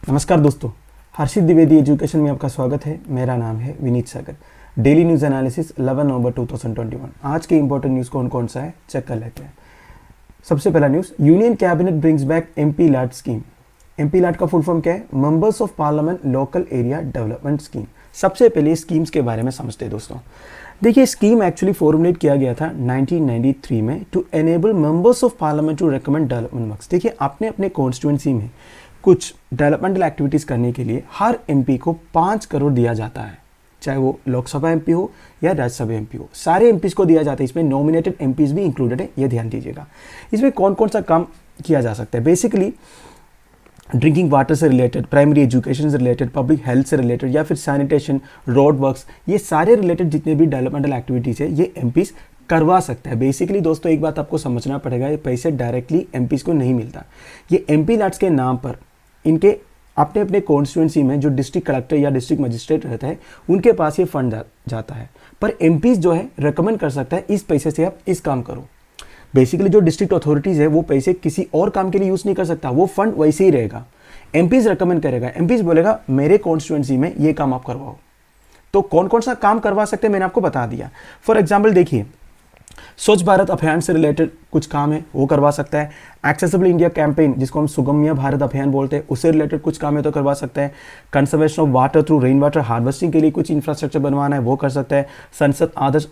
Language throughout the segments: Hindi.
नमस्कार दोस्तों, हर्षित द्विवेदी एजुकेशन में आपका स्वागत है। मेरा नाम है विनीत सागर। डेली न्यूज़ एनालिसिस 11 नवंबर 2021। आज के इंपॉर्टेंट न्यूज़ कौन कौन सा है चेक कर लेते हैं। सबसे पहला news, union cabinet brings back MP LAD scheme. MP LAD का फुल फॉर्म क्या है? Members of parliament local area development scheme. सबसे पहले स्कीम्स के बारे में समझते हैं दोस्तों। देखिए, स्कीम एक्चुअली फॉर्मुलेट किया गया था 1993 में to enable members of parliament to recommend development works. देखिए, अपने अपने कॉन्स्टिट्यूंसी में कुछ डेवलपमेंटल एक्टिविटीज़ करने के लिए हर एमपी को 5 करोड़ दिया जाता है, चाहे वो लोकसभा एमपी हो या राज्यसभा एमपी हो। सारे एमपीज़ को दिया जाता है, इसमें नॉमिनेटेड एमपीज़ भी इंक्लूडेड है, ये ध्यान दीजिएगा। इसमें कौन कौन सा काम किया जा सकता है? बेसिकली ड्रिंकिंग वाटर से रिलेटेड, प्राइमरी एजुकेशन से रिलेटेड, पब्लिक हेल्थ से रिलेटेड या फिर सैनिटेशन, रोड वर्क्स, ये सारे रिलेटेड जितने भी डेवलपमेंटल एक्टिविटीज़ है ये एमपीज़ करवा सकता है। बेसिकली दोस्तों एक बात आपको समझना पड़ेगा, ये पैसे डायरेक्टली एमपीज़ को नहीं मिलता। ये एमपी लैट्स के नाम पर इनके अपने अपने कॉन्स्टिट्यूंसी में जो डिस्ट्रिक्ट कलेक्टर या डिस्ट्रिक्ट मजिस्ट्रेट रहता है उनके पास ये फंड जाता है। पर एमपीज़ जो है रेकमेंड कर सकता है इस पैसे से आप इस काम करो। बेसिकली जो डिस्ट्रिक्ट अथॉरिटीज़ है वो पैसे किसी और काम के लिए यूज़ नहीं कर सकता, वो फंड वैसे ही रहेगा। एमपीज़ रेकमेंड करेगा, एमपीज़ बोलेगा मेरे कॉन्स्टिट्यूंसी में ये काम आप करवाओ। तो कौन कौन सा काम करवा सकते हैं मैंने आपको बता दिया। फॉर एग्जाम्पल देखिए, स्वच्छ भारत अभियान से रिलेटेड कुछ काम है वो करवा सकता है। एक्सेसिबल इंडिया कैंपेन, जिसको हम सुगम्य भारत अभियान बोलते हैं, उससे रिलेटेड कुछ काम है तो करवा सकता है। Conservation of water through rain water harvesting के लिए कुछ इंफ्रास्ट्रक्चर बनवाना है वो कर सकता है। संसद आदर्श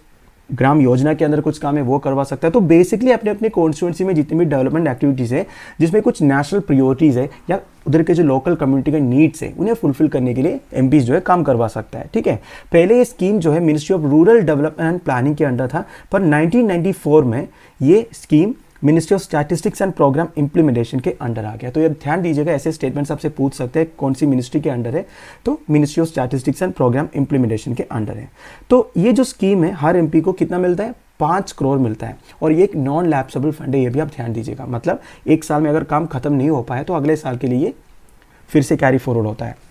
ग्राम योजना के अंदर कुछ काम है वो करवा सकता है। तो बेसिकली अपने अपने कॉन्स्टिट्यूंसी में जितनी भी डेवलपमेंट एक्टिविटीज़ है जिसमें कुछ नेशनल प्रायोरिटीज़ है या उधर के जो लोकल कम्युनिटी के नीड्स है उन्हें फुलफिल करने के लिए एमपीज़ जो है काम करवा सकता है। ठीक है, पहले ये स्कीम जो है ministry of rural development and planning के अंडर था, पर 1994 में ये scheme ministry of statistics and programme implementation के अंडर आ गया। तो ये ध्यान दीजिएगा, ऐसे स्टेटमेंट्स आपसे पूछ सकते हैं कौन सी मिनिस्ट्री के अंडर है, तो ministry of statistics and programme implementation के अंडर है। तो ये जो स्कीम है हर एमपी को कितना मिलता है? 5 करोड़ मिलता है। और ये एक नॉन लैप्सेबल फंड है, ये भी आप ध्यान दीजिएगा। मतलब एक साल में अगर काम खत्म नहीं हो पाए तो अगले साल के लिए फिर से कैरी फॉरवर्ड होता है।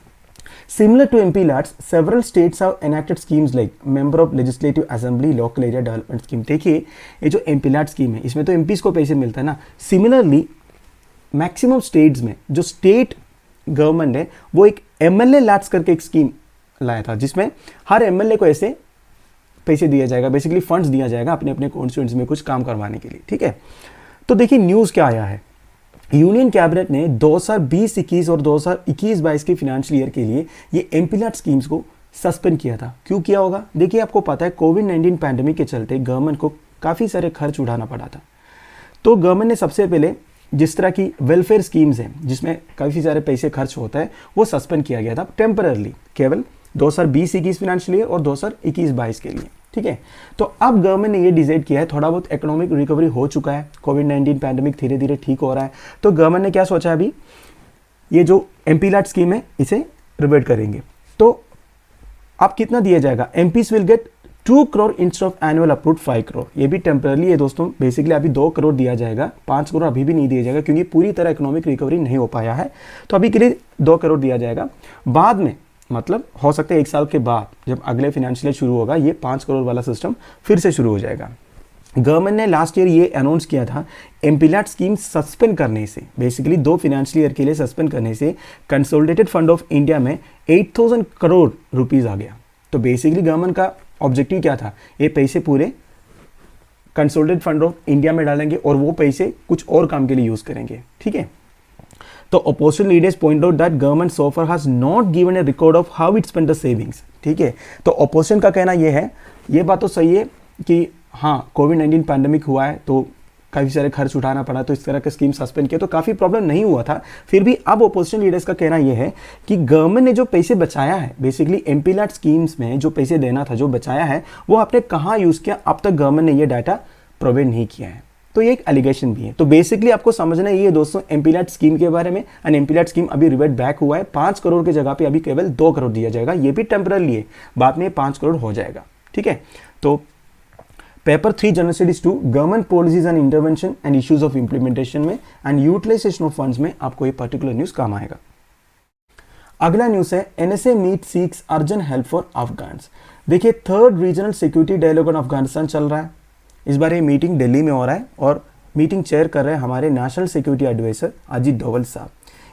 Similar to MP LATs, several states have enacted schemes like Member of Legislative Assembly Local Area Development Scheme। देखिए, ये जो MP LAT स्कीम है इसमें तो एमपीज़ को पैसे मिलता है ना। सिमिलरली मैक्सिमम स्टेट्स में जो स्टेट गवर्नमेंट है वो एक MLA LATs करके एक स्कीम लाया था, जिसमें हर MLA को ऐसे पैसे दिया जाएगा, बेसिकली फंड्स दिया जाएगा अपने अपने कॉन्स्टिट्यूएंसी में कुछ काम करवाने के लिए। ठीक है, तो देखिए न्यूज़ क्या आया है। यूनियन कैबिनेट ने 2020-21 और 2021-22 के फिनेंशियल ईयर के लिए ये एमपी लैट स्कीम्स को सस्पेंड किया था। क्यों किया होगा? देखिए, आपको पता है कोविड-19 पैंडेमिक के चलते गवर्नमेंट को काफ़ी सारे खर्च उठाना पड़ा था। तो गवर्नमेंट ने सबसे पहले जिस तरह की वेलफेयर स्कीम्स हैं जिसमें काफ़ी सारे पैसे खर्च होता है वो सस्पेंड किया गया था टेम्पररली, केवल 2020-21 फिनेंशियल ईयर और 2021-22 के लिए। ठीक है, तो अब गवर्नमेंट ने ये डिसाइड किया है, थोड़ा बहुत इकोनॉमिक रिकवरी हो चुका है, कोविड-19 पैंडेमिक धीरे धीरे ठीक हो रहा है, तो गवर्नमेंट ने क्या सोचा अभी ये जो एमपी लैट स्कीम है इसे रिवर्ट करेंगे। तो अब कितना दिया जाएगा? MPs will get 2 crore instead of annual approved 5 crore. ये भी टेम्पररी है दोस्तों, बेसिकली अभी 2 करोड़ दिया जाएगा, 5 करोड़ अभी भी नहीं दिया जाएगा क्योंकि पूरी तरह इकोनॉमिक रिकवरी नहीं हो पाया है। तो अभी के लिए 2 करोड़ दिया जाएगा। बाद में मतलब हो सकता है 1 साल के बाद जब अगले फिनेंशियल ईयर शुरू होगा ये 5 करोड़ वाला सिस्टम फिर से शुरू हो जाएगा। गवर्नमेंट ने लास्ट ईयर ये अनाउंस किया था एमपी लैट स्कीम सस्पेंड करने से, बेसिकली 2 फिनेंशियल ईयर के लिए सस्पेंड करने से कंसोलिडेटेड फंड ऑफ इंडिया में 8000 करोड़ रुपीज़ आ गया। तो बेसिकली गवर्नमेंट का ऑब्जेक्टिव क्या था? ये पैसे पूरे कंसोलिडेटेड फंड ऑफ इंडिया में डालेंगे और वो पैसे कुछ और काम के लिए यूज़ करेंगे। ठीक है, तो opposition leaders point out that government so far has not given a record of how it spent the savings। ठीक है, तो opposition का कहना ये है, ये बात तो सही है कि हाँ कोविड-19 पैंडेमिक हुआ है तो काफ़ी सारे खर्च उठाना पड़ा, तो इस तरह के स्कीम सस्पेंड किया तो काफ़ी प्रॉब्लम नहीं हुआ था। फिर भी अब ऑपोजिशन लीडर्स का कहना यह है कि गवर्नमेंट ने जो पैसे बचाया है, बेसिकली एमपी लैट स्कीम्स में जो पैसे देना था, जो बचाया है, वो आपने कहाँ यूज़ किया, अब तक गवर्नमेंट ने ये डाटा प्रोवाइड नहीं किया है। तो ये एक एलिगेशन भी है। तो बेसिकली आपको समझना ये है दोस्तों एमपी लैट स्कीम के बारे में। एंड एमपी लैट स्कीम अभी रिवर्ट बैक हुआ है, 5 करोड़ की जगह पे अभी केवल 2 करोड़ दिया जाएगा। ये भी टेम्पररी है, बाद में 5 करोड़ हो जाएगा। ठीक है, तो paper 3 general studies 2 government policies and intervention and issues of implementation में एंड यूटिलाइजेशन ऑफ फंड्स में आपको ये पर्टिकुलर न्यूज काम आएगा। अगला न्यूज है NSA meet seeks urgent help for Afghans. देखिए, 3rd regional security dialogue on Afghanistan चल रहा है। इस बार ये मीटिंग दिल्ली में हो रहा है और मीटिंग चेयर कर रहे हैं हमारे national security adviser Ajit Doval साहब।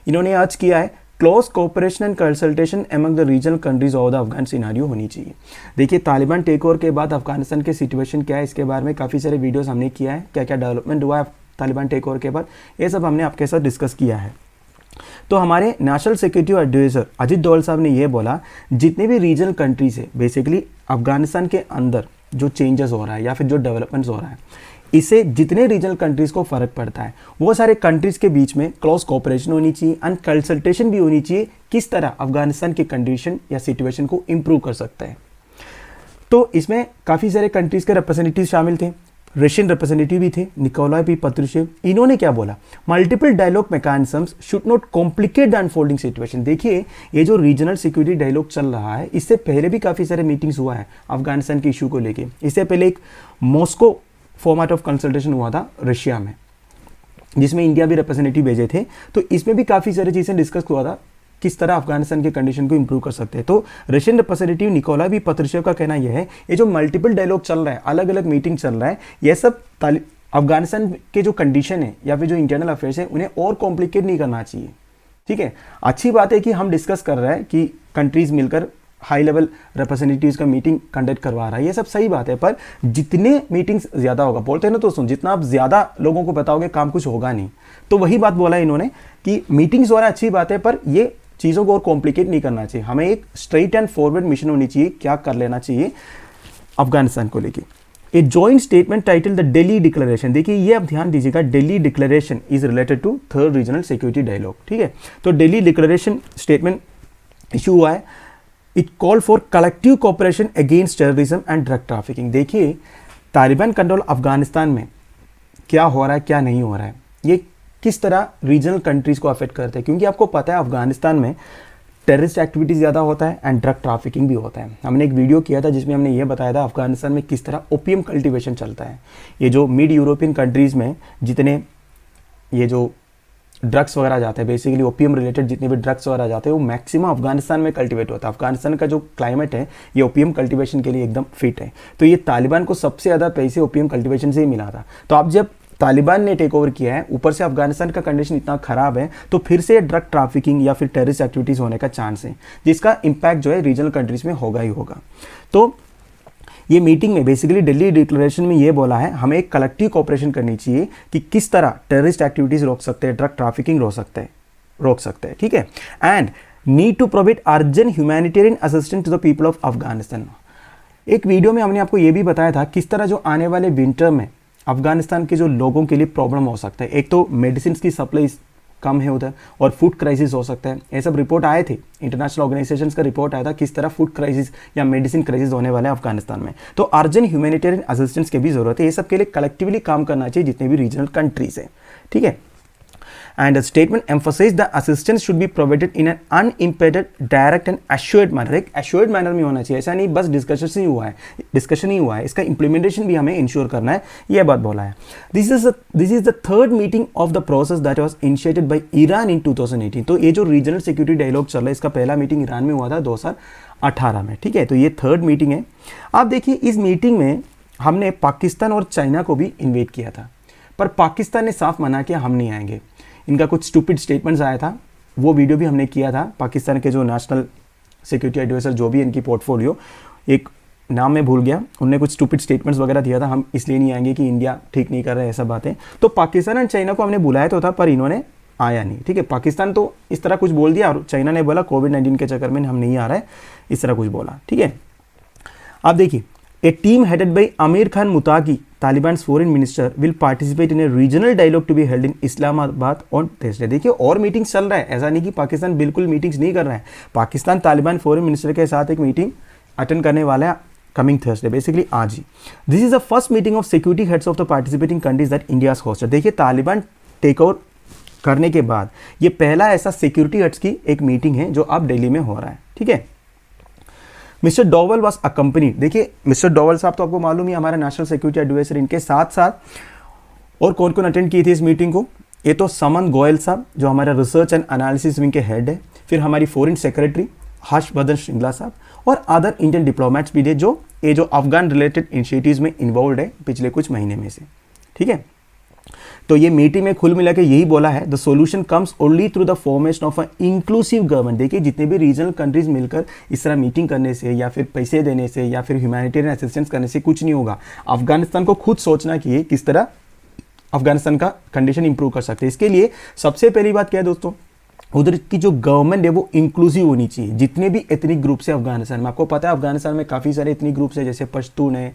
इन्होंने आज किया है close cooperation and consultation among the regional countries of the Afghan scenario होनी चाहिए। देखिए तालिबान टेक ओवर के बाद अफगानिस्तान की सिचुएशन क्या है, इसके बारे में काफ़ी सारे वीडियोस हमने किया है, क्या क्या डेवलपमेंट हुआ है तालिबान टेक ओवर के बाद, ये सब हमने आपके साथ डिस्कस किया है। तो हमारे national security adviser Ajit Doval साहब ने ये बोला जितने भी रीजनल कंट्रीज है बेसिकली अफगानिस्तान के अंदर जो चेंजेस हो रहा है या फिर जो डेवलपमेंट्स हो रहा है, इससे जितने रीजनल कंट्रीज़ को फ़र्क पड़ता है वो सारे कंट्रीज़ के बीच में क्लोज कोऑपरेशन होनी चाहिए एंड कंसल्टेशन भी होनी चाहिए, किस तरह अफगानिस्तान की कंडीशन या सिचुएशन को इम्प्रूव कर सकता है। तो इसमें काफ़ी सारे कंट्रीज़ के रिप्रेजेंटेटिव शामिल थे, रशियन रिप्रेजेंटेटिव भी थे, निकोलाई पी पत्रुशेव। इन्होंने क्या बोला, multiple dialogue mechanisms should not complicate the unfolding situation. देखिए ये जो रीजनल सिक्योरिटी डायलॉग चल रहा है, इससे पहले भी काफ़ी सारे मीटिंग्स हुआ है अफगानिस्तान के इशू को लेके। इससे पहले एक मॉस्को फॉर्मेट ऑफ कंसल्टेशन हुआ था रशिया में, जिसमें इंडिया भी रिप्रेजेंटेटिव भेजे थे। तो इसमें भी काफ़ी सारी चीज़ें डिस्कस हुआ था, किस तरह अफगानिस्तान के कंडीशन को इंप्रूव कर सकते हैं। तो रशियन रिप्रेजेंटेटिव निकोलाई भी पत्रुशेव का कहना यह है, ये जो मल्टीपल डायलॉग चल रहा है, अलग अलग मीटिंग चल रहा है, यह सब अफगानिस्तान के जो कंडीशन है या फिर जो इंटरनल अफेयर्स है उन्हें और कॉम्प्लिकेट नहीं करना चाहिए। ठीक है, अच्छी बात है कि हम डिस्कस कर रहे हैं कि कंट्रीज मिलकर हाई लेवल रिप्रेजेंटेटिव्स का मीटिंग कंडक्ट करवा रहा है, ये सब सही बात है, पर जितने मीटिंग्स ज़्यादा होगा, बोलते हैं ना दोस्तों, जितना आप ज़्यादा लोगों को बताओगे काम कुछ होगा नहीं। तो वही बात बोला इन्होंने कि मीटिंग्स हो रहा है अच्छी बात है, पर ये चीज़ों को और कॉम्प्लिकेट नहीं करना चाहिए। हमें एक स्ट्रेट एंड फॉरवर्ड मिशन होनी चाहिए, क्या कर लेना चाहिए अफगानिस्तान को लेके। A joint statement title the Delhi declaration, देखिए ये आप ध्यान दीजिएगा, Delhi declaration is related to third regional security dialogue. ठीक है, तो दिल्ली डिक्लेरेशन स्टेटमेंट इशू हुआ है। It call for collective cooperation against terrorism and drug trafficking. देखिए तालिबान कंट्रोल अफगानिस्तान में क्या हो रहा है क्या नहीं हो रहा है, ये किस तरह रीजनल कंट्रीज को अफेक्ट करते हैं, क्योंकि आपको पता है अफगानिस्तान में टेररिस्ट एक्टिविटीज़ ज़्यादा होता है एंड ड्रग ट्रैफिकिंग भी होता है। हमने एक वीडियो किया था जिसमें हमने ये बताया था अफगानिस्तान में किस तरह ओपियम कल्टीवेशन चलता है। ये जो मिड यूरोपियन कंट्रीज़ में जितने ये जो ड्रग्स वगैरह जाते हैं, बेसिकली ओपियम रिलेटेड जितने भी ड्रग्स वगैरह जाते हैं वो मैक्सिमम अफगानिस्तान में कल्टीवेट होता है। अफगानिस्तान का जो क्लाइमेट है ये ओपियम कल्टीवेशन के लिए एकदम फिट है। तो ये तालिबान को सबसे ज़्यादा पैसे ओपियम कल्टीवेशन से ही मिला था। तो अब जब तालिबान ने टेक ओवर किया है, ऊपर से अफगानिस्तान का कंडीशन इतना ख़राब है, तो फिर से ड्रग ट्रैफिकिंग या फिर टेररिस्ट एक्टिविटीज़ होने का चांस है, जिसका इम्पैक्ट जो है रीजनल कंट्रीज़ में होगा ही होगा। तो ये मीटिंग में बेसिकली दिल्ली डिक्लेरेशन में ये बोला है हमें एक कलेक्टिव कोऑपरेशन करनी चाहिए कि किस तरह टेररिस्ट एक्टिविटीज़ रोक सकते हैं, ड्रग ट्रैफिकिंग रोक सकते हैं। ठीक है, and need to provide urgent humanitarian assistance to the people of Afghanistan. एक वीडियो में हमने आपको ये भी बताया था किस तरह जो आने वाले विंटर में अफगानिस्तान के जो लोगों के लिए प्रॉब्लम हो सकता है। एक तो मेडिसिन की सप्लाई कम है उधर, और फूड क्राइसिस हो सकता है। ये सब रिपोर्ट आए थे, इंटरनेशनल ऑर्गेनाइजेशंस का रिपोर्ट आया था किस तरह फूड क्राइसिस या मेडिसिन क्राइसिस होने वाले हैं अफगानिस्तान में। तो अर्जेंट ह्यूमैनिटेरियन असिस्टेंस की भी जरूरत है। ये सब के लिए कलेक्टिवली काम करना चाहिए जितने भी रीजनल कंट्रीज हैं। ठीक है, and the statement emphasized the assistance should be provided in an unimpeded, direct and assured manner। एक assured manner में होना चाहिए, ऐसा नहीं बस डिस्कशन ही हुआ है, इसका implementation भी हमें इंश्योर करना है, यह बात बोला है। This is the third meeting of the process that was initiated by Iran in 2018। तो ये जो रीजनल सिक्योरिटी डायलॉग चल रहा है, इसका पहला मीटिंग ईरान में हुआ था 2018 में। ठीक है, तो ये थर्ड मीटिंग है। आप देखिए इस मीटिंग में हमने पाकिस्तान और चाइना को भी इन्वाइट किया था, पर पाकिस्तान ने साफ मना किया हम नहीं आएंगे। इनका कुछ स्टूपिड स्टेटमेंट्स आया था, वो वीडियो भी हमने किया था। पाकिस्तान के जो नेशनल सिक्योरिटी एडवाइजर जो भी इनकी पोर्टफोलियो, एक नाम में भूल गया, उन्होंने कुछ स्टूपिड स्टेटमेंट्स वगैरह दिया था, हम इसलिए नहीं आएंगे कि इंडिया ठीक नहीं कर रहा है, ऐसा बातें। तो पाकिस्तान और चाइना को हमने बुलाया तो था, पर इन्होंने आया नहीं। ठीक है, पाकिस्तान तो इस तरह कुछ बोल दिया और चाइना ने बोला कोविड-19 के चक्कर में हम नहीं आ रहा है, इस तरह कुछ बोला। ठीक है, आप देखिए A team headed by Amir Khan Muttaqi, Taliban's foreign minister, will participate in a regional dialogue to be held in Islamabad on Thursday। देखिए और मीटिंग्स चल रहा है, ऐसा नहीं कि पाकिस्तान बिल्कुल मीटिंग्स नहीं कर रहा है। पाकिस्तान तालिबान फॉरेन मिनिस्टर के साथ एक मीटिंग अटेंड करने वाला है कमिंग थर्सडे, बेसिकली आज ही। This is the first meeting of security heads of the participating countries that India has hosted. देखिए तालिबान टेक ओवर करने के बाद ये पहला ऐसा सिक्योरिटी हेड्स की एक मीटिंग है जो अब दिल्ली में हो रहा है। ठीक है, मिस्टर डोवल वॉज अकम्पनीड। देखिए मिस्टर डोवल साहब तो आपको मालूम ही हमारा नेशनल सिक्योरिटी एडवाइजर, इनके साथ साथ और कौन कौन अटेंड की थी इस मीटिंग को, ये तो समन गोयल साहब जो हमारा रिसर्च एंड एनालिसिस विंग के हेड है, फिर हमारी फॉरेन सेक्रेटरी हर्षवर्धन श्रृंगला साहब और अदर इंडियन डिप्लोमेट्स भी थे जो अफगान रिलेटेड इनिशिएटिव्स में इन्वॉल्व है पिछले कुछ महीने में से। ठीक है, तो ये मीटिंग में खुल मिला के यही बोला है, the solution comes only through the formation of a inclusive government. देखिए जितने भी रीजनल कंट्रीज मिलकर इस तरह मीटिंग करने से या फिर पैसे देने से या फिर ह्यूमैनिटेरियन असिस्टेंस करने से कुछ नहीं होगा। अफगानिस्तान को खुद सोचना कि ये किस तरह अफगानिस्तान का कंडीशन इंप्रूव कर सकते हैं। इसके लिए सबसे पहली बात क्या है दोस्तों, उधर की जो गवर्नमेंट है वो इंक्लूसिव होनी चाहिए। जितने भी एथनिक ग्रुप्स है अफगानिस्तान में, आपको पता है अफगानिस्तान में काफ़ी सारे एथनिक ग्रुप्स है, जैसे पश्तून है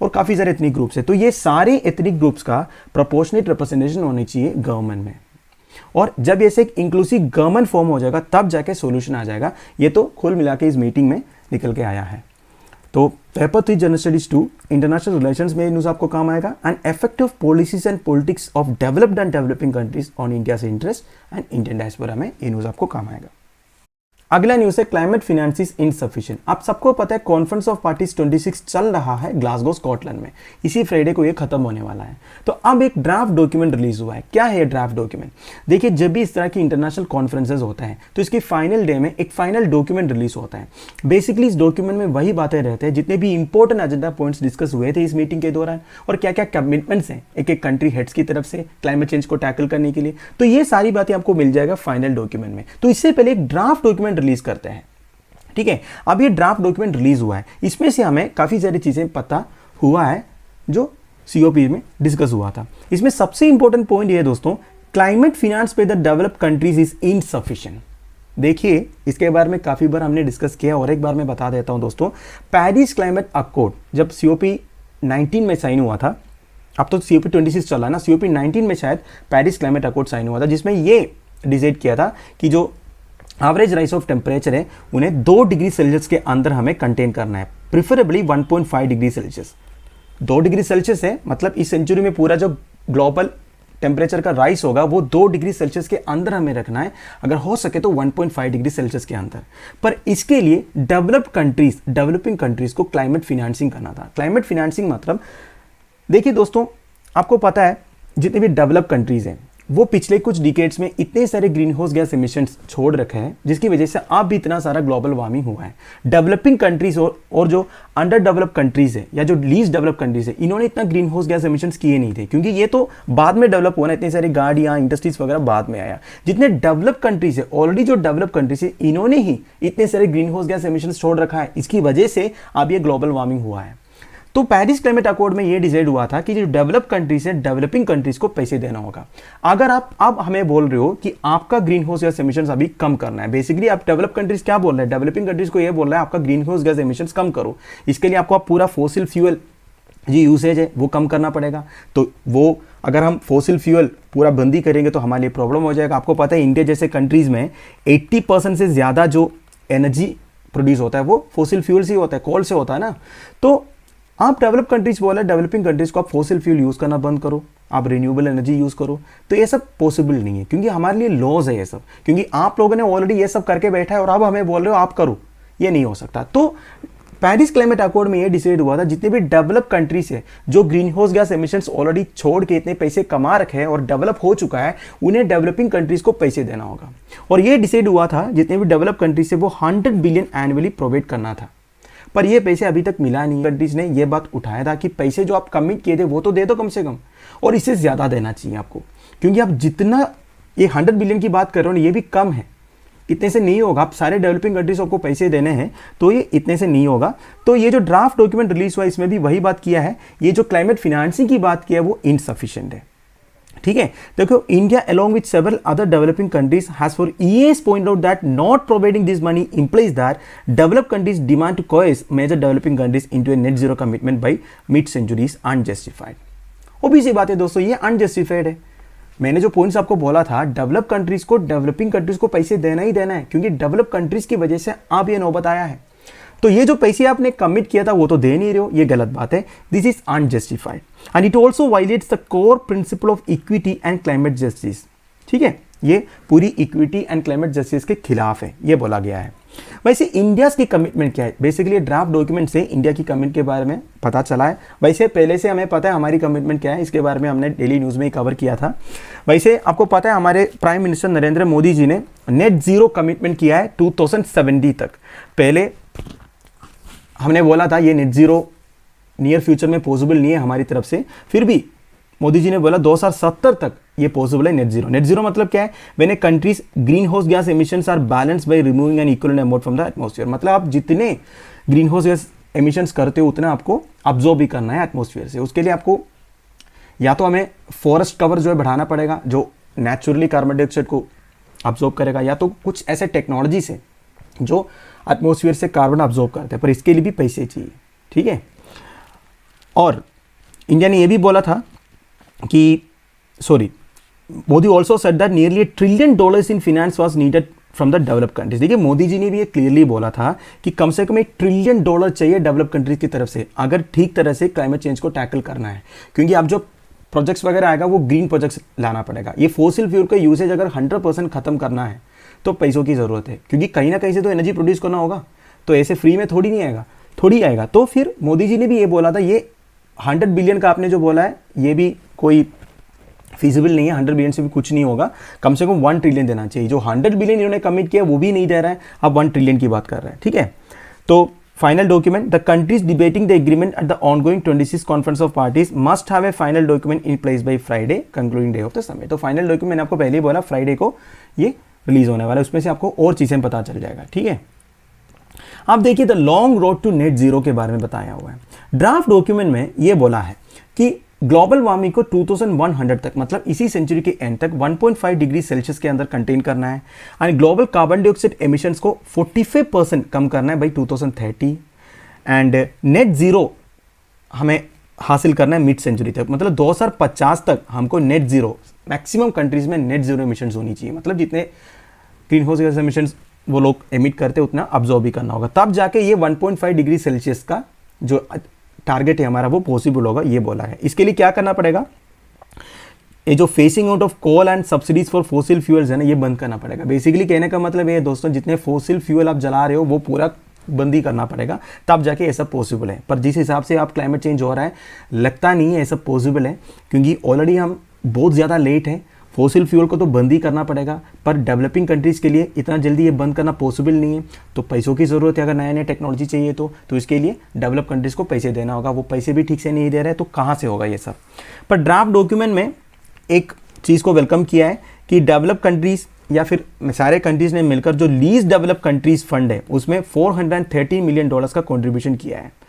और काफ़ी सारे एथनिक ग्रुप्स है। तो ये सारे एथनिक ग्रुप्स का प्रोपोर्शनेट रिप्रेजेंटेशन होनी चाहिए गवर्नमेंट में। और जब ऐसे एक इंक्लूसिव गवर्नमेंट फॉर्म हो जाएगा तब जाके सॉल्यूशन आ जाएगा। ये तो कुल मिला के इस मीटिंग में निकल के आया है। तो paper 3 general studies 2 international relations में न्यूज़ आपको काम आएगा, and effective policies and politics of developed and developing countries on India's interest and Indian diaspora में ये न्यूज़ आपको काम आएगा। अगला न्यूज़ है क्लाइमेट फाइनेंस इज इनसफिशिएंट। आप सबको पता है कॉन्फ्रेंस ऑफ पार्टीज 26 चल रहा है ग्लासगो स्कॉटलैंड में। इसी फ्राइडे को ये खत्म होने वाला है। तो अब एक ड्राफ्ट डॉक्यूमेंट रिलीज हुआ है। क्या है ये ड्राफ्ट डॉक्यूमेंट? देखिए जब भी इस तरह की इंटरनेशनल कॉन्फ्रेंसेज होता है तो इसकी फाइनल डे में एक फाइनल डॉक्यूमेंट रिलीज होता है। बेसिकली इस डॉक्यूमेंट में वही बातें रहते हैं जितने भी इंपॉर्टेंट एजेंडा पॉइंट्स डिस्कस हुए थे इस मीटिंग के दौरान, और क्या क्या कमिटमेंट्स हैं एक एक कंट्री हेड्स की तरफ से क्लाइमेट चेंज को टैकल करने के लिए। तो ये सारी बातें आपको मिल जाएगा फाइनल डॉक्यूमेंट में। तो इससे पहले एक ड्राफ्ट डॉक्यूमेंट रिलीज करते हैं, ठीक है। अब ये ड्राफ्ट डॉक्यूमेंट रिलीज हुआ है, इसमें से हमें काफी सारी चीजें पता हुआ है जो सीओपी में डिस्कस हुआ था। इसमें सबसे इंपॉर्टेंट पॉइंट ये है दोस्तों, क्लाइमेट फाइनेंस पे the developed countries is insufficient. देखिए इसके बारे में काफी बार हमने डिस्कस किया और एक बार मैं बता देता हूं दोस्तों, पेरिस क्लाइमेट अकॉर्ड जब सीओपी 19 में साइन हुआ था, अब तो सीओपी 26 चला ना, सीओपी 19 में शायद पेरिस क्लाइमेट अकॉर्ड साइन हुआ था, जिसमें ये डिसाइड किया था कि जो एवरेज राइज ऑफ टेम्परेचर है उन्हें 2 डिग्री सेल्सियस के अंदर हमें कंटेन करना है, preferably 1.5 degree Celsius. 2 degree Celsius है मतलब इस सेंचुरी में पूरा जो ग्लोबल टेम्परेचर का राइज होगा वो 2 डिग्री सेल्सियस के अंदर हमें रखना है, अगर हो सके तो 1.5 डिग्री सेल्सियस के अंदर। पर इसके लिए डेवलप्ड कंट्रीज, डेवलपिंग कंट्रीज को क्लाइमेट फाइनेंसिंग करना था। क्लाइमेट फाइनेंसिंग मतलब देखिए दोस्तों, आपको पता है जितने भी डेवलप कंट्रीज हैं वो पिछले कुछ डिकेड्स में इतने सारे ग्रीन हाउस गैस एमिशंस छोड़ रखे हैं जिसकी वजह से अब भी इतना सारा ग्लोबल वार्मिंग हुआ है। डेवलपिंग कंट्रीज और जो अंडर डेवलप कंट्रीज है या जो लीस्ट डेवलप कंट्रीज है, इन्होंने इतना ग्रीन हाउस गैस एमिशंस किए नहीं थे, क्योंकि ये तो बाद में डेवलप हुआ ना, इतनी सारी गाड़ियां इंडस्ट्रीज वगैरह बाद में आया। जितने डेवलप कंट्रीज है, ऑलरेडी जो डेवलप कंट्रीज है, इन्होंने ही इतने सारे ग्रीन हाउस गैस एमिशंस छोड़ रखा है, इसकी वजह से अब ये ग्लोबल वार्मिंग हुआ है। तो पेरिस क्लाइमेट अकॉर्ड में ये डिसाइड हुआ था कि जो डेवलप कंट्रीज है, डेवलपिंग कंट्रीज को पैसे देना होगा। अगर आप अब हमें बोल रहे हो कि आपका ग्रीन हाउस गैस एमिशंस अभी कम करना है, बेसिकली आप डेवलप कंट्रीज क्या बोल रहे हैं, डेवलपिंग कंट्रीज को ये बोल रहा है आपका ग्रीन हाउस गैस एमिशंस कम करो। इसके लिए आपको पूरा फॉसिल फ्यूल जो यूसेज है वो कम करना पड़ेगा। तो वो अगर हम फॉसिल फ्यूल पूरा बंदी करेंगे तो हमारे लिए प्रॉब्लम हो जाएगा। आपको पता है इंडिया जैसे कंट्रीज में 80% से ज़्यादा जो एनर्जी प्रोड्यूस होता है वो फॉसिल फ्यूल से होता है, कोल से होता है ना। तो आप डेवलप कंट्रीज बोला, डेवलपिंग कंट्रीज को आप फॉसिल फ्यूल यूज़ करना बंद करो, आप रिन्यूएबल एनर्जी यूज़ करो। तो ये सब पॉसिबल नहीं है क्योंकि हमारे लिए लॉज है ये सब, क्योंकि आप लोगों ने ऑलरेडी ये सब करके बैठा है और अब हमें बोल रहे हो आप करो, ये नहीं हो सकता। तो पेरिस क्लाइमेट अकॉर्ड में ये डिसाइड हुआ था जितने भी डेवलप कंट्रीज है जो green house gas emissions already छोड़ के इतने पैसे कमा रखे हैं और डेवलप हो चुका है, उन्हें डेवलपिंग कंट्रीज को पैसे देना होगा। और ये डिसाइड हुआ था जितने भी डेवलप कंट्रीज है वो 100 बिलियन एनुअली प्रोवाइड करना था। पर ये पैसे अभी तक मिला नहीं। कंट्रीज ने ये बात उठाया था कि पैसे जो आप कमिट किए थे वो तो दे दो कम से कम, और इससे ज़्यादा देना चाहिए आपको, क्योंकि आप जितना ये 100 बिलियन की बात कर रहे हो ना, ये भी कम है, इतने से नहीं होगा। आप सारे डेवलपिंग कंट्रीज को पैसे देने हैं तो ये इतने से नहीं होगा। तो ये जो ड्राफ्ट डॉक्यूमेंट रिलीज हुआ इसमें भी वही बात किया है, ये जो क्लाइमेट फाइनेंसिंग की बात किया है वो इनसफिशिएंट है, ठीक है। देखो India along with several other developing countries has for years pointed out that not providing this money implies that developed countries demand to coerce major developing countries into a net zero commitment by mid-century is unjustified। obviously बात है दोस्तों, ये अनजस्टिफाइड है। मैंने जो पॉइंट्स आपको बोला था, डेवलप कंट्रीज को डेवलपिंग कंट्रीज को पैसे देना ही देना है, क्योंकि डेवलप कंट्रीज की वजह से अब ये नौबत आया है। तो ये जो पैसे आपने कमिट किया था वो तो दे नहीं रहे हो, ये गलत बात है। This is unjustified and it also violets the core principle of equity and climate justice, ठीक है। ये पूरी इक्विटी एंड क्लाइमेट जस्टिस के खिलाफ है, ये बोला गया है। वैसे इंडिया की कमिटमेंट क्या है? बेसिकली ड्राफ्ट डॉक्यूमेंट से इंडिया की कमिटमेंट के बारे में पता चला है। वैसे पहले से हमें पता है हमारी कमिटमेंट क्या है, इसके बारे में हमने डेली न्यूज़ में ही कवर किया था। वैसे आपको पता है हमारे प्राइम मिनिस्टर नरेंद्र मोदी जी ने नेट जीरो कमिटमेंट किया है 2070 तक। पहले हमने बोला था ये नेट जीरो नियर फ्यूचर में पॉसिबल नहीं है हमारी तरफ से, फिर भी मोदी जी ने बोला 2070 तक ये पॉसिबल है नेट जीरो। नेट जीरो मतलब क्या है? When a countries green house gas emissions are balanced by removing an equal amount from the atmosphere. मतलब आप जितने ग्रीन हाउस गैस एमिशंस करते हो उतना आपको अब्जॉर्ब भी करना है एटमॉस्फेयर से। उसके लिए आपको या तो हमें फॉरेस्ट कवर जो है बढ़ाना पड़ेगा जो नेचुरली कार्बन डाइऑक्साइड को अब्जॉर्ब करेगा, या तो कुछ ऐसे टेक्नोलॉजी से जो एटमॉस्फेयर से कार्बन अब्जॉर्ब करते हैं, पर इसके लिए भी पैसे चाहिए। ठीक है। और इंडिया ने यह भी बोला था कि Modi also said that nearly $1 trillion in finance was needed from the developed countries. देखिए मोदी जी ने भी ये क्लियरली बोला था कि कम से कम $1 ट्रिलियन चाहिए डेवलप कंट्रीज की तरफ से अगर ठीक तरह से क्लाइमेट चेंज को टैकल करना है, क्योंकि अब जो प्रोजेक्ट्स वगैरह आएगा वो ग्रीन प्रोजेक्ट्स लाना पड़ेगा। ये फोसिल फ्यूल का यूसेज अगर 100% खत्म करना है तो पैसों की ज़रूरत है, क्योंकि कहीं ना कहीं से तो एनर्जी प्रोड्यूस करना होगा, तो ऐसे फ्री में थोड़ी आएगा। तो फिर मोदी जी ने भी ये बोला था, ये 100 बिलियन का आपने जो बोला है ये भी कोई फीजिबल नहीं है, 100 बिलियन से भी कुछ नहीं होगा, कम से कम 1 ट्रिलियन देना चाहिए। जो 100 बिलियन इन्होंने कमिट किया वो भी नहीं दे रहा है, अब 1 ट्रिलियन की बात कर रहे हैं। ठीक है। तो final document, the countries debating the agreement at the ongoing 26 conference of parties must have A final document in place by Friday concluding day of the summit. तो फाइनल डॉक्यूमेंट मैंने आपको पहले ही बोला फ्राइडे को ये रिलीज होने वाला है, उसमें से आपको और चीजें पता चल जाएगा। ठीक है। अब देखिए the long road to net zero के बारे में बताया हुआ है। ड्राफ्ट डॉक्यूमेंट में ये बोला है कि ग्लोबल वार्मिंग को 2100 तक, मतलब इसी सेंचुरी के एंड तक 1.5 डिग्री सेल्सियस के अंदर कंटेन करना है, और ग्लोबल कार्बन डाइऑक्साइड एमिशंस को 45% कम करना है बाई 2030, एंड नेट जीरो हमें हासिल करना है मिड सेंचुरी तक, मतलब 2050 तक हमको नेट जीरो, मैक्सिमम कंट्रीज में नेट जीरो एमिशंस होनी चाहिए, मतलब जितने ग्रीन हाउस गैस एमिशंस वो लोग एमिट करते उतना अब्जॉर्ब भी करना होगा, तब जाके ये 1.5 डिग्री सेल्सियस का जो टारगेट है हमारा वो पॉसिबल होगा, ये बोला है। इसके लिए क्या करना पड़ेगा? ये जो phasing out of coal and subsidies for fossil fuels है ना, ये बंद करना पड़ेगा। बेसिकली कहने का मतलब ये है दोस्तों, जितने फोसिल फ्यूल आप जला रहे हो वो पूरा बंद ही करना पड़ेगा, तब जाके ये सब पॉसिबल है। पर जिस हिसाब से आप क्लाइमेट चेंज हो रहा है, लगता नहीं है ये सब पॉसिबल है, क्योंकि ऑलरेडी हम बहुत ज़्यादा लेट हैं। फोसिल फ्यूल को तो बंद ही करना पड़ेगा, पर डेवलपिंग कंट्रीज़ के लिए इतना जल्दी ये बंद करना पॉसिबल नहीं है। तो पैसों की ज़रूरत है, अगर नया नया टेक्नोलॉजी चाहिए तो इसके लिए डेवलप कंट्रीज़ को पैसे देना होगा। वो पैसे भी ठीक से नहीं दे रहे, तो कहाँ से होगा ये सब? पर ड्राफ्ट डॉक्यूमेंट में एक चीज़ को वेलकम किया है कि डेवलप कंट्रीज़ या फिर सारे कंट्रीज़ ने मिलकर जो लीस्ट डेवलप कंट्रीज़ फंड है उसमें $430 मिलियन का कॉन्ट्रीब्यूशन किया है।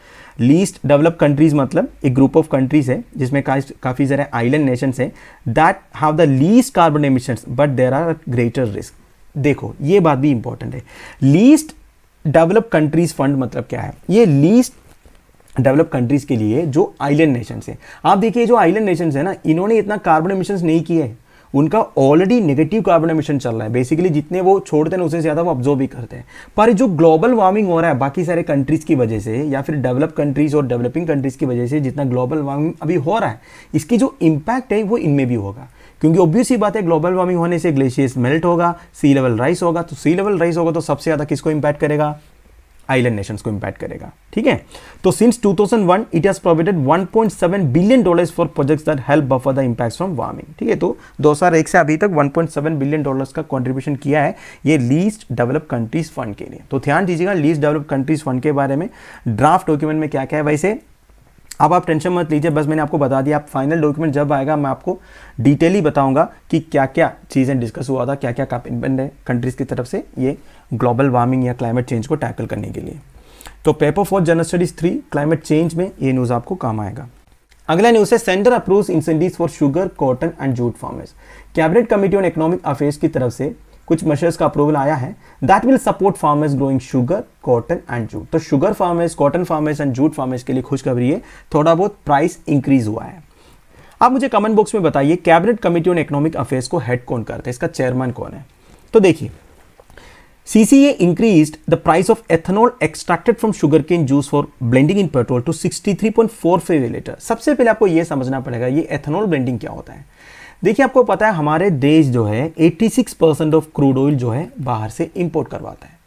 लीस्ट डेवलप कंट्रीज मतलब एक ग्रुप ऑफ कंट्रीज है जिसमें काफ़ी सारे आइलैंड नेशंस हैं that have the least carbon emissions but there are greater risk. देखो ये बात भी इंपॉर्टेंट है, लीस्ट डेवलप कंट्रीज फंड मतलब क्या है? ये लीस्ट डेवलप कंट्रीज के लिए जो आइलैंड नेशंस हैं, आप देखिए जो आइलैंड नेशंस है ना, इन्होंने इतना कार्बन एमिशंस नहीं किए हैं, उनका ऑलरेडी नेगेटिव कार्बन एमिशन चल रहा है। बेसिकली जितने वो छोड़ते हैं उससे ज़्यादा वो ऑब्जॉर्व भी करते हैं। पर जो ग्लोबल वार्मिंग हो रहा है बाकी सारे कंट्रीज़ की वजह से या फिर डेवलप कंट्रीज़ और डेवलपिंग कंट्रीज़ की वजह से, जितना ग्लोबल वार्मिंग अभी हो रहा है इसकी जो इम्पैक्ट है वो इनमें भी होगा, क्योंकि ऑब्वियस ही बात है ग्लोबल वार्मिंग होने से ग्लेशियर्स मेल्ट होगा, सी लेवल राइज होगा, तो सी लेवल राइज होगा तो सबसे ज़्यादा किसको इम्पैक्ट करेगा? आइलैंड नेशंस को इम्पैक्ट करेगा। ठीक है। तो since 2001 it has provided $1.7 billion for projects that help buffer the impacts from warming. ठीक है। तो 2001 से अभी तक $1.7 बिलियन का कंट्रीब्यूशन किया है ये लीस्ट डेवलप कंट्रीज फंड के लिए। तो ध्यान दीजिएगा लीस्ट डेवलप कंट्रीज फंड के बारे में ड्राफ्ट डॉक्यूमेंट में क्या क्या है। वैसे अब आप टेंशन मत लीजिए, बस मैंने आपको बता दिया, आप फाइनल डॉक्यूमेंट जब आएगा मैं आपको डिटेली बताऊंगा कि क्या क्या चीज़ें डिस्कस हुआ था, क्या क्या कमिटमेंट है कंट्रीज़ की तरफ से ये ग्लोबल वार्मिंग या क्लाइमेट चेंज को टैकल करने के लिए। तो paper for general studies 3 climate change में ये न्यूज़ आपको काम आएगा। अगला न्यूज़ है centre approves incentives for sugar, cotton and jute farmers. Cabinet committee on economic affairs की तरफ से कुछ मेजर्स का अप्रूवल आया है that will support farmers growing sugar, cotton and jute. तो sugar farmers, cotton farmers and jute farmers के लिए खुशखबरी है, थोड़ा बहुत प्राइस इंक्रीज हुआ है। आप मुझे कमेंट बॉक्स में बताइए cabinet committee on economic affairs को हेड कौन करते हैं, इसका चेयरमैन कौन है? तो देखिए CCA increased the price of ethanol extracted from sugarcane juice for blending in petrol to 63.45 litre. सबसे पहले आपको यह समझना पड़ेगा ये एथेनॉल ब्लेंडिंग क्या होता है। देखिए आपको पता है हमारे देश जो है 86% ऑफ क्रूड ऑयल जो है बाहर से इंपोर्ट करवाता है,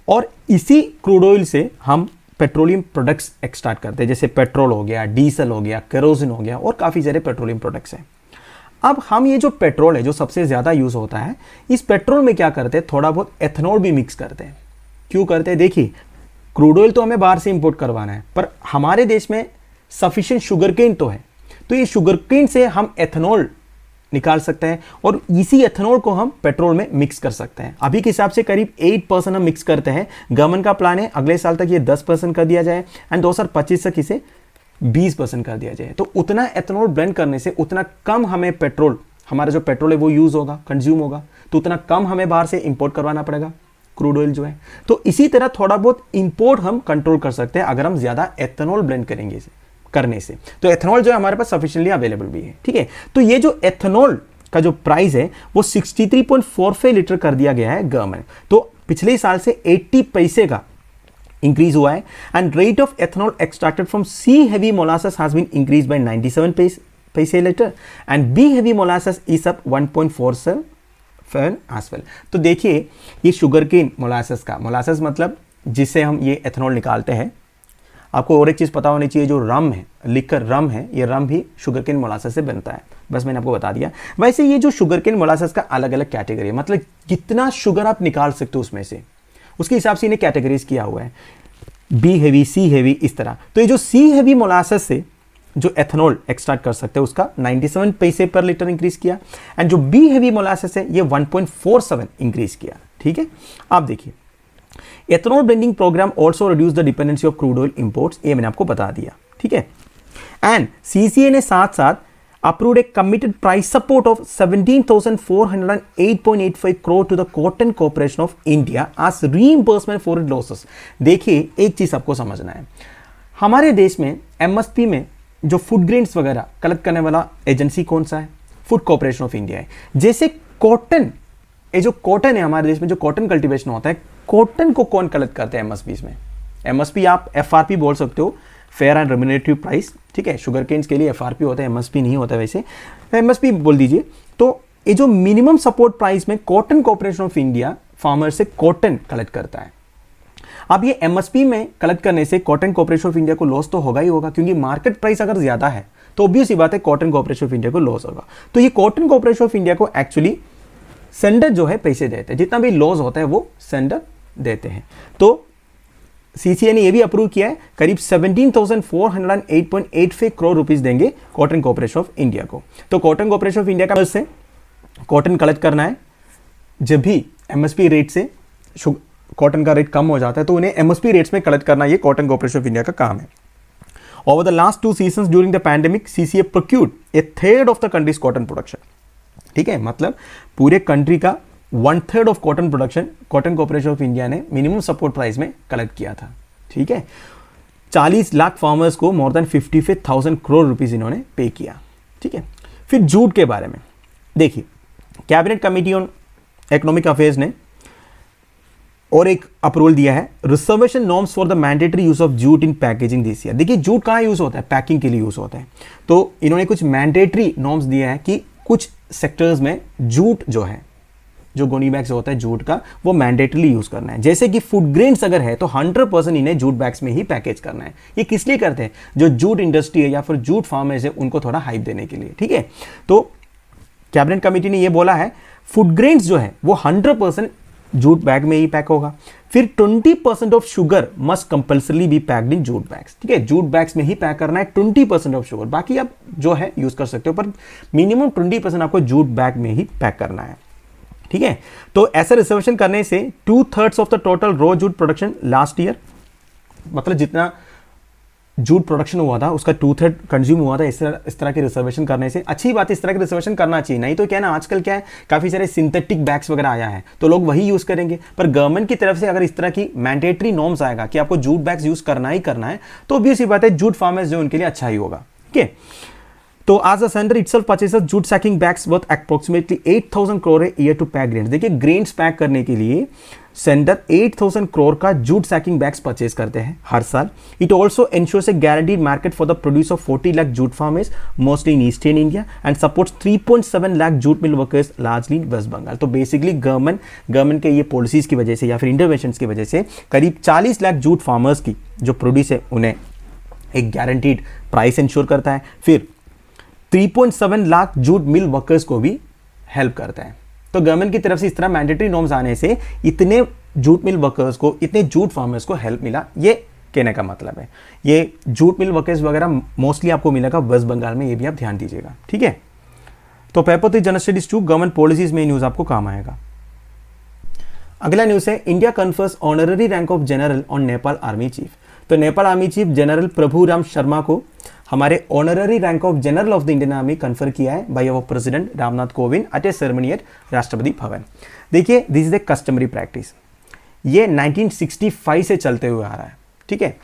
और इसी क्रूड ऑयल से हम पेट्रोलियम प्रोडक्ट्स एक्सट्रैक्ट करते हैं, जैसे पेट्रोल हो गया, डीजल हो गया, केरोसिन हो गया और काफ़ी सारे पेट्रोलियम प्रोडक्ट्स हैं। अब हम ये जो पेट्रोल है जो सबसे ज़्यादा यूज़ होता है, इस पेट्रोल में क्या करते हैं, थोड़ा बहुत एथेनॉल भी मिक्स करते हैं। क्यों करते हैं? देखिए क्रूड ऑयल तो हमें बाहर से इंपोर्ट करवाना है, पर हमारे देश में सफिशिएंट शुगर केन तो है, तो ये शुगर केन से हम एथेनॉल निकाल सकते हैं और इसी एथेनॉल को हम पेट्रोल में मिक्स कर सकते हैं। अभी के हिसाब से करीब 8% हम मिक्स करते हैं। गवर्नमेंट का प्लान है अगले साल तक ये 10% कर दिया जाए एंड 2025 तक इसे 20% कर दिया जाए। तो उतना एथेनॉल ब्लेंड करने से उतना कम हमें पेट्रोल, हमारा जो पेट्रोल है वो यूज होगा, कंज्यूम होगा, तो उतना कम हमें बाहर से इंपोर्ट करवाना पड़ेगा क्रूड ऑयल जो है। तो इसी तरह थोड़ा बहुत इंपोर्ट हम कंट्रोल कर सकते हैं अगर हम ज्यादा एथेनॉल ब्लेंड करेंगे करने से। तो एथेनॉल जो है हमारे पास सफिशिएंटली अवेलेबल भी है, ठीक है। तो ये जो एथेनॉल का जो प्राइस है वो 63.45 लीटर कर दिया गया है गवर्नमेंट। तो पिछले साल से 80 पैसे का इंक्रीज हुआ है and rate of ethanol extracted from C heavy molasses has been increase by 97 paise litre and B heavy molasses is up 1.47 as well. तो देखिए ये शुगर केन मोलासेस का, मोलासेस मतलब जिससे हम ये एथेनॉल निकालते हैं। आपको और एक चीज़ पता होनी चाहिए, जो रम है, लिकर रम है, ये रम भी शुगर केन मोलासेस से बनता है। बस मैंने आपको बता दिया। वैसे ये जो शुगर केन मोलासेस का अलग अलग कैटेगरी है, मतलब कितना शुगर आप निकाल सकते हो उसमें से, उसके हिसाब से इन्हें कैटेगरीज किया हुआ है, बी हेवी, सी हेवी, इस तरह। तो ये जो सी हेवी मोलासेस से जो एथेनॉल एक्सट्रैक्ट कर सकते हैं उसका 97 पैसे पर लीटर इंक्रीज किया एंड जो बी हेवी मोलासेस है ये 1.47 इंक्रीज किया, ठीक है। आप देखिए ethanol blending programme also reduce the dependency of crude oil imports, ये मैंने आपको बता दिया, ठीक है। एंड सीसीए ने साथ साथ approved a committed price support of 17,408.85 crore to the Cotton Corporation of India as reimbursement for its losses। देखिए एक चीज आपको समझना है, हमारे देश में एमएसपी में जो फूड ग्रेन्स वगैरह कलेक्ट करने वाला एजेंसी कौन सा है? फूड कॉर्पोरेशन ऑफ इंडिया है। जैसे कॉटन, ये जो कॉटन है हमारे देश में, जो कॉटन कल्टीवेशन होता है, कॉटन को कौन कलेक्ट करते हैं एमएसपी में? एमएसपी आप एफआरपी बोल सकते हो, फेयर एंड रेम्युनरेटिव प्राइस, ठीक है। शुगर केन्स के लिए एफआरपी होता है, एमएसपी नहीं होता वैसे, एमएसपी बोल दीजिए। तो ये जो मिनिमम सपोर्ट प्राइस में cotton corporation of India farmer से कॉटन कलेक्ट करता है। अब ये एमएसपी में कलेक्ट करने से कॉटन कॉर्पोरेशन ऑफ इंडिया को लॉस तो होगा ही होगा, क्योंकि मार्केट प्राइस अगर ज्यादा है तो ऑब्वियस सी बात है कॉटन कॉर्पोरेशन ऑफ इंडिया को लॉस होगा। तो ये कॉटन कॉर्पोरेशन ऑफ इंडिया को एक्चुअली सेंडर जो है पैसे देते हैं, जितना भी लॉस होता है वो सेंडर देते हैं। तो सीसीए ने यह भी अप्रूव किया है, करीब 17,408.85 करोड़ रुपीस देंगे कॉटन कॉर्पोरेशन ऑफ इंडिया को। तो कॉटन कॉर्पोरेशन ऑफ इंडिया का से कॉटन कलेक्ट करना है, जब भी एमएसपी रेट से कॉटन का रेट कम हो जाता है तो उन्हें एमएसपी रेट्स में कलेक्ट करना, ये कॉटन कॉर्पोरेशन ऑफ इंडिया का काम है। Over the last 2 seasons during the pandemic CCA procured a third of the country's cotton production, ठीक है। मतलब पूरे कंट्री का 1/3 of cotton production cotton corporation of India ने मिनिमम सपोर्ट प्राइस में कलेक्ट किया था, ठीक है। 40 लाख फार्मर्स को मोर देन 55,000 करोड़ रुपीस इन्होंने पे किया, ठीक है। फिर जूट के बारे में देखिए, cabinet committee on economic affairs ने और एक अप्रूवल दिया है, reservation norms for the mandatory use of jute in packaging this year. देखिए जूट कहाँ यूज होता है? पैकिंग के लिए यूज होता है। तो इन्होंने कुछ मैंडेटरी नॉर्म्स दिए हैं कि कुछ सेक्टर्स में जूट जो है, जो गोनी बैग्स होता है जूट का, वो मैंडेटरीली यूज करना है। जैसे कि फूड ग्रेन्स अगर है तो 100% इन्हें जूट बैग्स में ही पैकेज करना है। ये किस लिए करते हैं? जो जूट इंडस्ट्री है या फिर जूट फार्मर्स है उनको थोड़ा हाइप देने के लिए, ठीक है। तो कैबिनेट कमेटी ने ये बोला है फूड ग्रेन्स जो है वो 100% जूट बैग में ही पैक होगा। फिर 20% of sugar must compulsory be packed in jute bags, ठीक है। जूट बैग्स में ही पैक करना है 20% ऑफ शुगर, बाकी आप जो है यूज कर सकते हो, पर मिनिमम 20% आपको जूट बैग में ही पैक करना है, ठीक है। तो ऐसा रिजर्वेशन करने से 2/3 of the total raw jute production last year, मतलब जितना जूट प्रोडक्शन हुआ था उसका 2/3 कंज्यूम हुआ था। इस तरह के रिजर्वेशन करने से अच्छी बात है, इस तरह के रिजर्वेशन करना चाहिए। नहीं तो क्या है ना, आजकल क्या है, काफी सारे सिंथेटिक बैग्स वगैरह आया है तो लोग वही यूज करेंगे। पर गवर्नमेंट की तरफ से अगर इस तरह की मैंडेटरी नॉर्म्स आएगा कि आपको जूट बैग्स यूज करना ही करना है, तो ऑब्वियस बात है जूट फार्मर्स जो उनके लिए अच्छा ही होगा, ठीक है। तो आज the centre itself purchases jute sacking bags worth approximately 8,000 crore a year to pack grains. देखिए ग्रेन्स पैक करने के लिए सेंटर 8,000 करोड़ का जूट सैकिंग बैग्स परचेज करते हैं हर साल। It also ensures a guaranteed market for the produce of 40 lakh jute farmers mostly in eastern India and supports 3.7 lakh jute mill workers largely in West Bengal. तो बेसिकली गवर्नमेंट के ये पॉलिसीज की वजह से या फिर इंटरवेंशंस की वजह से करीब 40 लाख जूट फार्मर्स की जो प्रोड्यूस है उन्हें एक गारंटीड प्राइस इंश्योर करता है। फिर 3.7 लाख जूट मिल वर्कर्स को भी हेल्प करता है। तो गवर्नमेंट की तरफ से इस तरह मैंडेटरी नॉर्म्स आने से इतने जूट मिल वर्कर्स को, इतने जूट फार्मर्स को हेल्प मिला। ये कहने का मतलब है। ये जूट मिल वर्कर्स वगैरह मोस्टली आपको मिलेगा वेस्ट बंगाल में, ये भी आप ध्यान दीजिएगा, ठीक है। तो paper 3 general studies 2 government policies में न्यूज़ आपको काम आएगा। अगला न्यूज़ है India confers honorary rank of general on Nepal army chief. तो Nepal army chief general Prabhu Ram Sharma को हमारे honorary rank of general of the Indian army confer किया है by our president Ramnath Kovind at a ceremony at Rashtrapati Bhavan. देखिए this is a customary practice, ये 1965 से चलते हुए आ रहा है, ठीक है।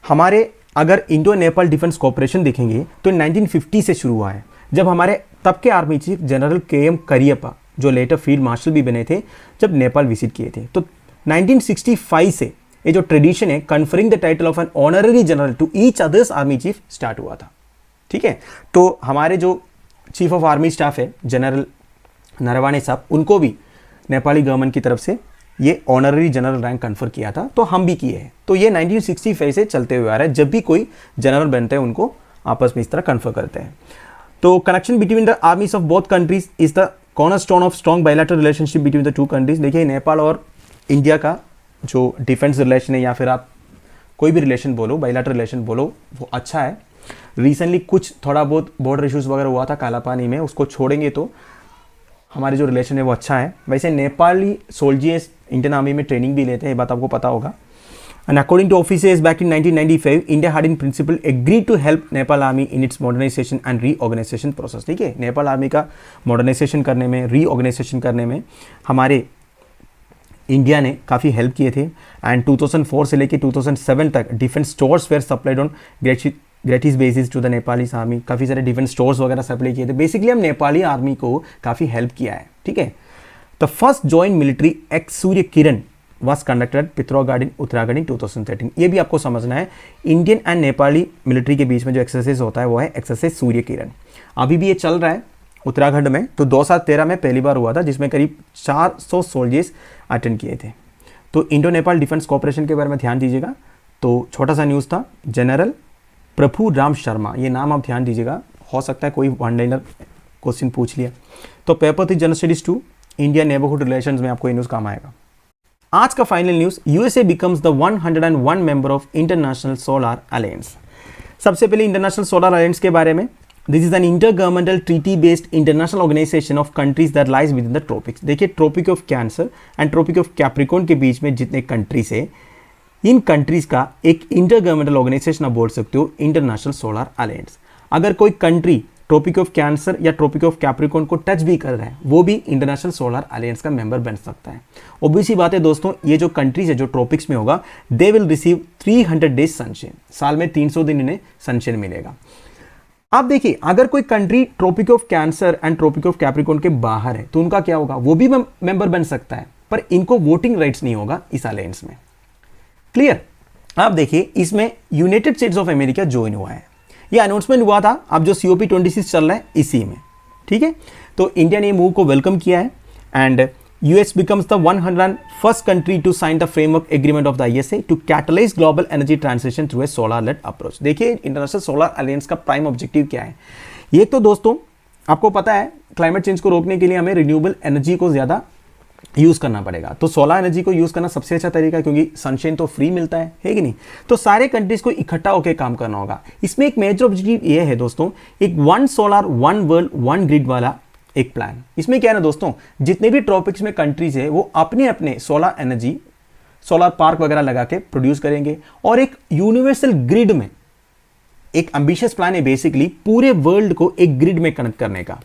हमारे अगर इंडो नेपाल डिफेंस कॉर्पोरेशन देखेंगे तो 1950 से शुरू हुआ है, जब हमारे तब के army chief general KM Cariappa जो लेटर फील्ड मार्शल भी बने थे, जब नेपाल विजिट किए थे। तो 1965 से ये जो ट्रेडिशन है conferring the title of an honorary general to each others army chief start हुआ था, ठीक है। तो हमारे जो चीफ ऑफ आर्मी स्टाफ है जनरल नरवाणे साहब, उनको भी नेपाली गवर्नमेंट की तरफ से ये ऑनररी जनरल रैंक कन्फर किया था, तो हम भी किए हैं। तो ये 1965 से चलते हुए आ रहा है, जब भी कोई जनरल बनते हैं उनको आपस में इस तरह कन्फर करते हैं। तो connection between the armies of both countries is the cornerstone of strong bilateral relationship between the two countries. देखिए नेपाल और इंडिया का जो डिफेंस रिलेशन है, या फिर आप कोई भी रिलेशन बोलो, बायलैटरल रिलेशन बोलो, वो अच्छा है। रिसेंटली कुछ थोड़ा बहुत बॉर्डर इश्यूज वगैरह हुआ था काला पानी में, उसको छोड़ेंगे तो हमारे जो रिलेशन है वो अच्छा है। वैसे नेपाली सोल्जर्स इंडियन आर्मी में ट्रेनिंग भी लेते हैं, ये बात आपको पता होगा। And according to officers back in 1995 India had in principle agreed to help Nepal army in its modernisation and reorganisation process. ठीक है, नेपाल आर्मी का मॉडर्नाइजेशन करने में, रीऑर्गेनाइजेशन करने में हमारे इंडिया ने काफ़ी हेल्प किए थे। एंड 2004 से लेकर 2007 तक defence stores were supplied on gratis basis to the Nepali army. काफ़ी सारे डिफेंस स्टोर्स वगैरह सप्लाई किए थे। बेसिकली हम नेपाली आर्मी को काफ़ी हेल्प किया है, ठीक है। The first joint military ex Surya Kiran was conducted Pithoragarh in Uttarakhand in 2013। ये भी आपको समझना है, इंडियन एंड नेपाली मिलिट्री के बीच में जो एक्सरसाइज होता है वो है एक्सरसाइज सूर्य किरण। अभी भी ये चल रहा है उत्तराखंड में। तो 2013 में पहली बार हुआ था, जिसमें करीब 400 सोल्जर्स अटेंड किए थे। तो इंडो नेपाल डिफेंस कॉर्पोरेशन के बारे में ध्यान दीजिएगा। तो छोटा सा न्यूज़ था, जनरल प्रभु राम शर्मा, ये नाम आप ध्यान दीजिएगा, हो सकता है कोई वन लाइनर क्वेश्चन पूछ लिया। तो paper three general studies 2 India neighbourhood relations में आपको ये न्यूज़ काम आएगा। आज का final news, USA becomes the 101 member of international solar alliance. सबसे पहले इंटरनेशनल सोलर अलायंस के बारे में, this is an inter governmental treaty based international organisation of countries that lies within the tropics. देखिए, tropic of cancer and tropic of capricorn के बीच में जितने कंट्रीज है, इन कंट्रीज का एक इंटर गवर्नमेंटल ऑर्गेनाइजेशन आप बोल सकते हो, इंटरनेशनल सोलर अलायंस। अगर कोई कंट्री ट्रॉपिक ऑफ कैंसर या ट्रॉपिक ऑफ कैप्रिकॉर्न को टच भी कर रहा है, वो भी इंटरनेशनल सोलर अलायंस का मेंबर बन सकता है। ऑब्वियसली बात है दोस्तों, ये जो कंट्रीज है जो ट्रॉपिक्स में होगा, दे विल रिसीव 300 डेज सनशेन। साल में 300 दिन इन्हें सनशेन मिलेगा। अब देखिए, अगर कोई country tropic of cancer and tropic of capricorn के बाहर है, तो उनका क्या होगा, वो भी मेंबर बन सकता है, पर इनको वोटिंग राइट्स नहीं होगा इस अलायंस में। क्लियर? आप देखिए, इसमें United states of America join हुआ है। ये अनाउंसमेंट हुआ था अब जो COP26 चल रहा है इसी में, ठीक है। तो इंडिया ने ये मूव को वेलकम किया है and US becomes the 101st country to sign the framework agreement of the ISA to catalyze global energy transition through a solar-led approach। देखिए, इंटरनेशनल सोलर अलायंस का प्राइम ऑब्जेक्टिव क्या है। ये तो दोस्तों आपको पता है, क्लाइमेट चेंज को रोकने के लिए हमें रिन्यूएबल एनर्जी को ज़्यादा यूज़ करना पड़ेगा। तो सोलर एनर्जी को यूज़ करना सबसे अच्छा तरीका है, क्योंकि सनशाइन तो फ्री मिलता है कि नहीं। तो सारे कंट्रीज को इकट्ठा होकर काम करना होगा। इसमें एक मेजर ऑब्जेक्टिव ये है दोस्तों, एक 1 सोलर 1 वर्ल्ड 1 ग्रिड वाला एक प्लान। इसमें क्या है ना दोस्तों, जितने भी ट्रॉपिक्स में कंट्रीज है वो अपने अपने सोलर एनर्जी, सोलर पार्क वगैरह लगा के प्रोड्यूस करेंगे, और एक यूनिवर्सल ग्रिड में एक एम्बिशियस प्लान है बेसिकली पूरे वर्ल्ड को एक ग्रिड में कनेक्ट करने का,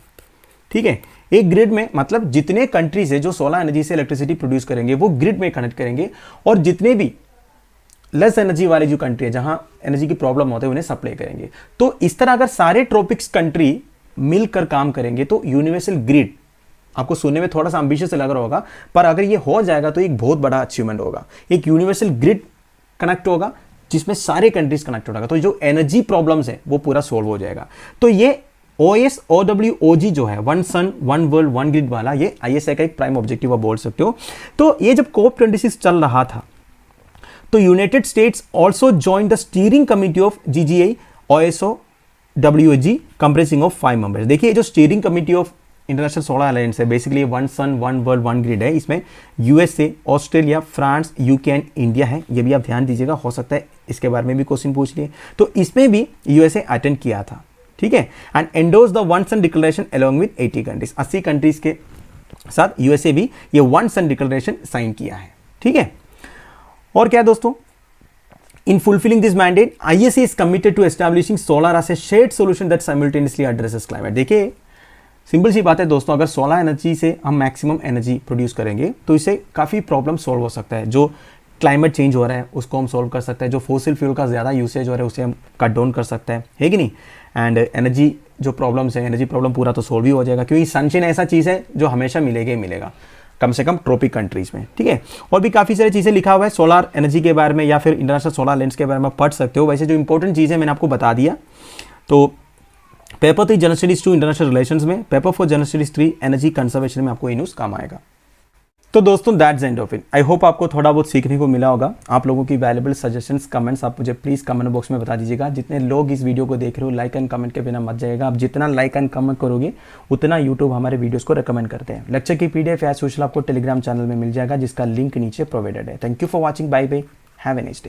ठीक है। एक ग्रिड में मतलब जितने कंट्रीज है जो सोलर एनर्जी से इलेक्ट्रिसिटी प्रोड्यूस करेंगे वो ग्रिड में कनेक्ट करेंगे, और जितने भी लेस एनर्जी वाली जो कंट्री है जहां एनर्जी की प्रॉब्लम होते हैं उन्हें सप्लाई करेंगे। तो इस तरह अगर सारे ट्रॉपिक्स कंट्री मिलकर काम करेंगे तो यूनिवर्सल ग्रिड, आपको सुनने में थोड़ा सा एम्बिशियस लग रहा होगा, पर अगर ये हो जाएगा तो एक बहुत बड़ा अचीवमेंट होगा। एक यूनिवर्सल ग्रिड कनेक्ट होगा जिसमें सारे कंट्रीज कनेक्ट होगा, तो जो एनर्जी प्रॉब्लम्स है वो पूरा सोल्व हो जाएगा। तो ये OSOWOG जो है, 1 सन 1 वर्ल्ड 1 ग्रिड वाला, ये ISA का एक प्राइम ऑब्जेक्टिव आप बोल सकते हो। तो ये जब COP26 चल रहा था तो United states also join the steering committee of GGI OSOWOG compressing of 5 members. देखिए, जो steering committee of international solar alliance है, बेसिकली 1 सन 1 वर्ल्ड 1 ग्रिड है। इसमें USA, Australia, France, UK and India है। ये भी आप ध्यान दीजिएगा, हो सकता है इसके बारे में भी क्वेश्चन पूछ लिए। तो इसमें भी यूएसए अटेंड किया था, ठीक है। And endorse the one sun declaration along with 80 countries, 80 countries के साथ यूएसए भी ये वन सन डिक्लेरेशन साइन किया है, ठीक है। और क्या दोस्तों, in fulfilling this mandate ISA is committed to establishing solar as a shared solution that simultaneously addresses climate. देखिए सिंपल सी बात है दोस्तों, अगर सोलर एनर्जी से हम मैक्सिमम एनर्जी प्रोड्यूस करेंगे तो इससे काफ़ी प्रॉब्लम सॉल्व हो सकता है। जो क्लाइमेट चेंज हो रहा है उसको हम सॉल्व कर सकते हैं, जो फॉसिल फ्यूल का ज़्यादा यूसेज हो रहा है उसे हम कट डाउन कर सकते हैं, है कि नहीं। एंड एनर्जी जो प्रॉब्लम्स है, एनर्जी प्रॉब्लम पूरा तो सॉल्व ही हो जाएगा, क्योंकि सनशाइन ऐसा चीज़ है जो हमेशा मिलेगा ही मिलेगा, कम से कम ट्रॉपिक कंट्रीज में, ठीक है। और भी काफ़ी सारी चीज़ें लिखा हुआ है सोलर एनर्जी के बारे में, या फिर इंटरनेशनल सोलर अलायंस के बारे में पढ़ सकते हो। वैसे जो इंपॉर्टेंट चीज़ें मैंने आपको बता दिया। तो paper 3 general studies 2 international relations में, paper 4 general studies 3 energy conservation में आपको ये न्यूज़ काम आएगा। तो दोस्तों that's end of it. I hope आपको थोड़ा बहुत सीखने को मिला होगा। आप लोगों की वैल्यूएबल सजेशंस कमेंट्स आप मुझे प्लीज़ कमेंट बॉक्स में बता दीजिएगा। जितने लोग इस वीडियो को देख रहे हो, लाइक एंड कमेंट के बिना मत जाएगा। आप जितना लाइक एंड कमेंट करोगे उतना यूट्यूब हमारे वीडियोस को रिकमेंड करते हैं। लेक्चर की PDF एज यूजुअल आपको टेलीग्राम चैनल में मिल जाएगा, जिसका लिंक नीचे प्रोवाइडेड है। Thank you for watching, bye bye, have a nice day.